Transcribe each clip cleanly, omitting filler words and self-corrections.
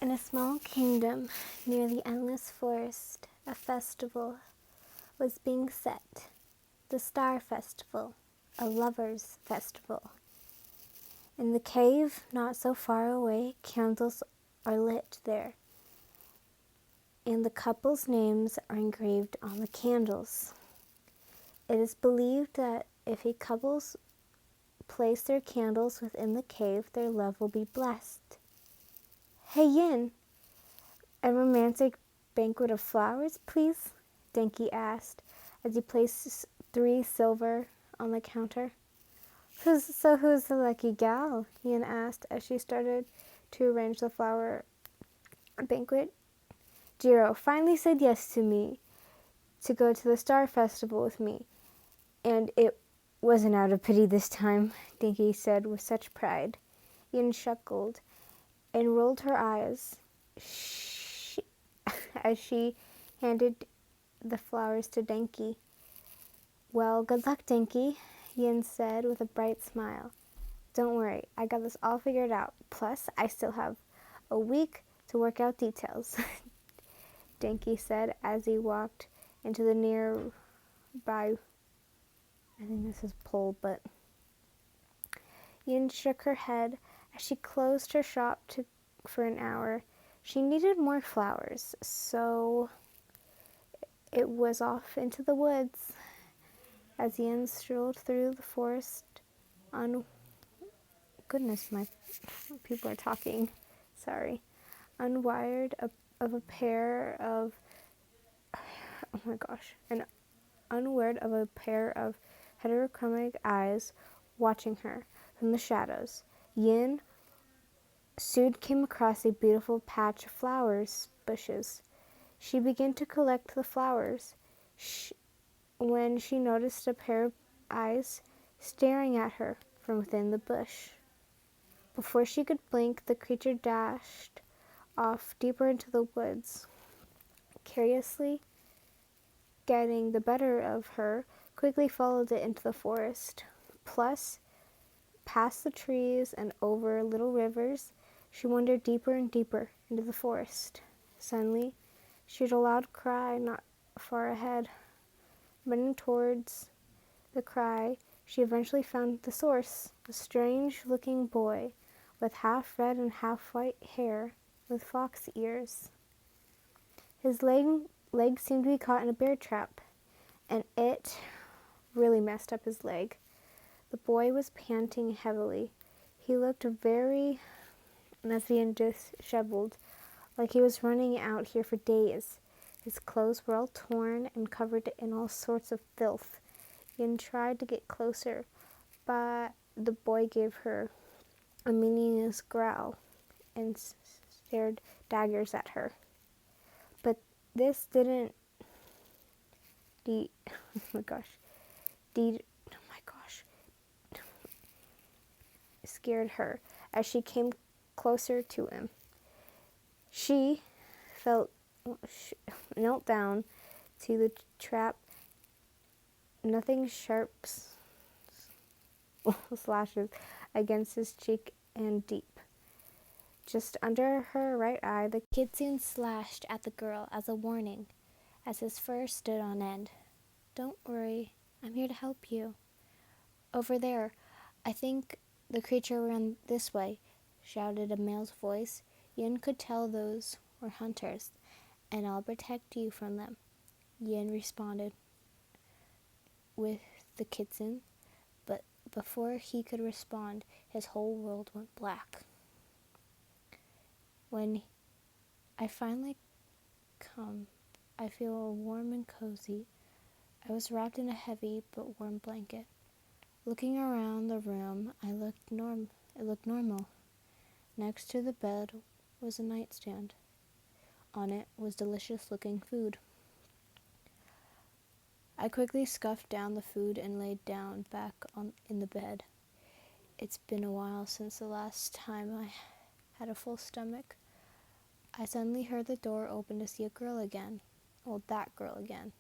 In a small kingdom near the endless forest, a festival was being set. The Star Festival, a lover's festival. In the cave, not so far away, candles are lit there, and the couple's names are engraved on the candles. It is believed that if a couple place their candles within the cave, their love will be blessed. Hey Yin, a romantic banquet of flowers, please? Denki asked as he placed 3 silver on the counter. Who's the lucky gal? Yin asked as she started to arrange the flower banquet. Jiro finally said yes to me to go to the Star Festival with me, and it wasn't out of pity this time, Dinky said with such pride. Yin chuckled and rolled her eyes as she handed the flowers to Denki. Well, good luck, Denki, Yin said with a bright smile. Don't worry, I got this all figured out. Plus, I still have a week to work out details, Denki said as he walked into the nearby, I think this is pole, but Yin shook her head as she closed her shop for an hour. She needed more flowers, so it was off into the woods. As Yin strolled through the forest, goodness, my people are talking. Sorry. Unwired of a pair of, oh my gosh, and unaware of a pair of heterochromatic eyes watching her from the shadows. Yin soon came across a beautiful patch of flowers bushes. She began to collect the flowers when she noticed a pair of eyes staring at her from within the bush. Before she could blink, the creature dashed off deeper into the woods. Curiously, getting the better of her, quickly followed it into the forest. Plus, past the trees and over little rivers, she wandered deeper and deeper into the forest. Suddenly, she heard a loud cry not far ahead. Running towards the cry, she eventually found the source, a strange-looking boy with half red and half white hair with fox ears. His leg seemed to be caught in a bear trap, and it really messed up his leg. The boy was panting heavily. He looked very messy and disheveled, like he was running out here for days. His clothes were all torn and covered in all sorts of filth. Yin tried to get closer, but the boy gave her a meaningless growl and stared daggers at her. But this didn't scared her as she came closer to him. She knelt down to the trap. Nothing sharp slashes against his cheek and deep. Just under her right eye, the kitsune slashed at the girl as a warning, as his fur stood on end. Don't worry, I'm here to help you. Over there, I think the creature ran this way, shouted a male's voice. Yin could tell those were hunters, and I'll protect you from them, Yin responded with the kitsune, but before he could respond, his whole world went black. When I finally come, I feel warm and cozy. I was wrapped in a heavy but warm blanket. Looking around the room, it looked normal. Next to the bed was a nightstand. On it was delicious-looking food. I quickly scuffed down the food and laid down back in the bed. It's been a while since the last time I had a full stomach. I suddenly heard the door open to see a girl again. Well, that girl again.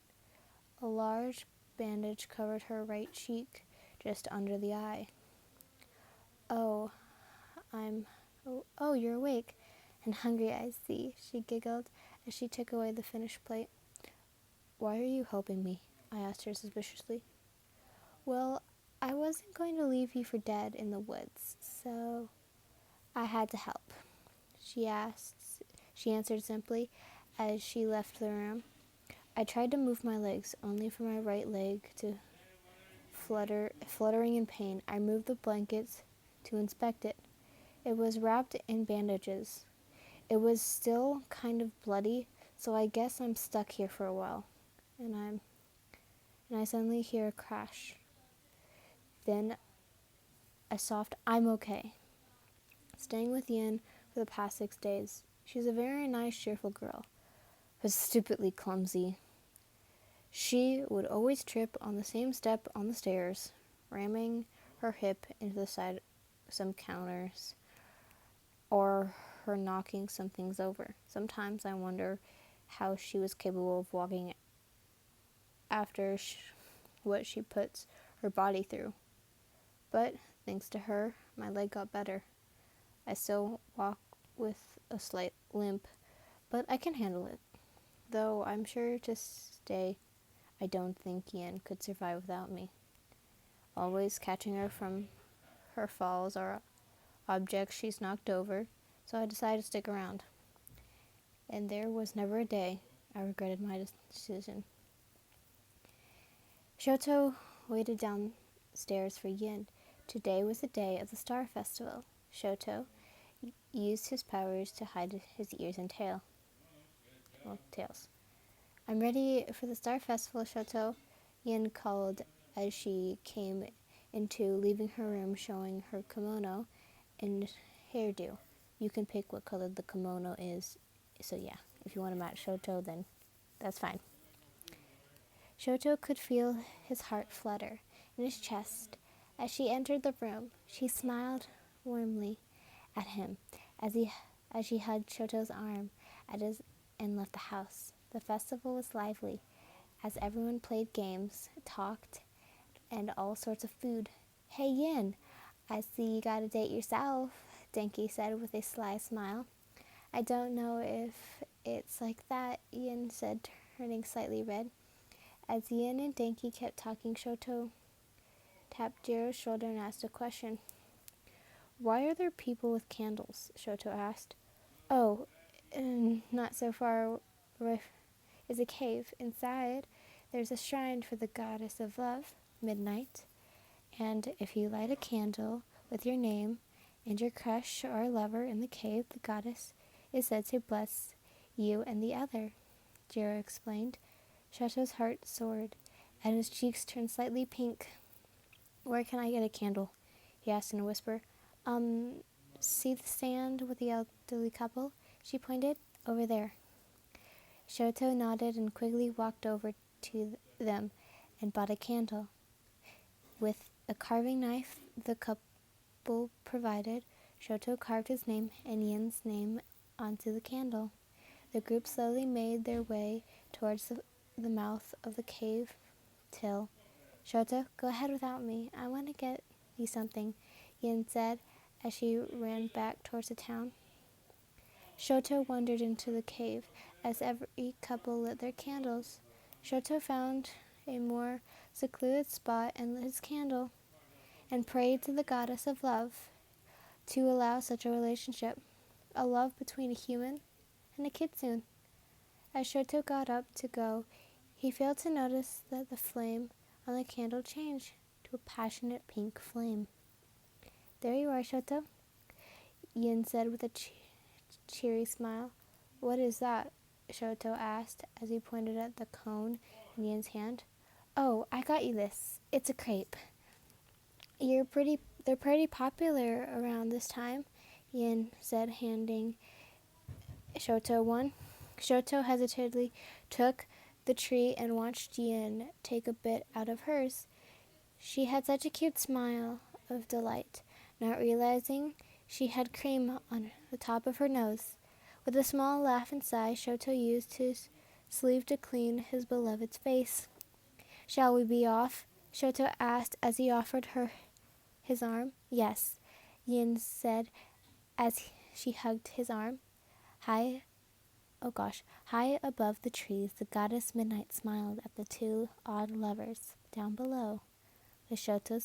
A large bandage covered her right cheek, just under the eye. Oh, you're awake. And hungry, I see, she giggled as she took away the finished plate. Why are you helping me? I asked her suspiciously. Well, I wasn't going to leave you for dead in the woods, so I had to help. She answered simply as she left the room. I tried to move my legs, only for my right leg to fluttering in pain. I moved the blankets to inspect it. It was wrapped in bandages. It was still kind of bloody, so I guess I'm stuck here for a while. And I suddenly hear a crash. Then a soft I'm okay. Staying with Yin for the past 6 days. She's a very nice, cheerful girl, but stupidly clumsy. She would always trip on the same step on the stairs, ramming her hip into the side of some counters, or her knocking some things over. Sometimes I wonder how she was capable of walking after what she puts her body through. But thanks to her, my leg got better. I still walk with a slight limp, but I can handle it. Though I'm sure to stay, I don't think Yin could survive without me. Always catching her from her falls or objects she's knocked over, so I decided to stick around. And there was never a day I regretted my decision. Shouto waited downstairs for Yin. Today was the day of the Star Festival. Shouto used his powers to hide his ears and tails. I'm ready for the Star Festival, Shouto, Yin called as she came into leaving her room, showing her kimono and hairdo. You can pick what color the kimono is, so yeah, if you want to match Shouto, then that's fine. Shouto could feel his heart flutter in his chest as she entered the room. She smiled warmly at him as she hugged Shoto's arm and left the house. The festival was lively as everyone played games, talked, and all sorts of food. Hey Yin, I see you got a date yourself, Denki said with a sly smile. I don't know if it's like that, Yin said, turning slightly red. As Yin and Denki kept talking, Shouto tapped Jiro's shoulder and asked a question. Why are there people with candles? Shouto asked. Oh, not so far away is a cave. Inside, there's a shrine for the goddess of love, Midnight. And if you light a candle with your name and your crush or lover in the cave, the goddess is said to bless you and the other, Jiro explained. Shouto's heart soared, and his cheeks turned slightly pink. Where can I get a candle? He asked in a whisper. See the stand with the elderly couple? She pointed. Over there. Shouto nodded and quickly walked over to them and bought a candle. With a carving knife the couple provided, Shouto carved his name and Yin's name onto the candle. The group slowly made their way towards the mouth of the cave till, Shouto, go ahead without me. I want to get you something, Yin said as she ran back towards the town. Shouto wandered into the cave as every couple lit their candles. Shouto found a more secluded spot and lit his candle and prayed to the goddess of love to allow such a relationship, a love between a human and a kitsune. As Shouto got up to go, he failed to notice that the flame on the candle changed to a passionate pink flame. There you are, Shouto, Yin said with a cheery smile. What is that? Shouto asked as he pointed at the cone in Yin's hand. Oh, I got you this. It's a crepe. They're pretty popular around this time, Yin said, handing Shouto one. Shouto hesitantly took the tree and watched Yin take a bit out of hers. She had such a cute smile of delight, not realizing she had cream on the top of her nose. With a small laugh and sigh, Shouto used his sleeve to clean his beloved's face. Shall we be off? Shouto asked as he offered her his arm. Yes, Yin said as she hugged his arm. High, oh gosh, high above the trees, the goddess Midnight smiled at the two odd lovers. Down below, the Shotos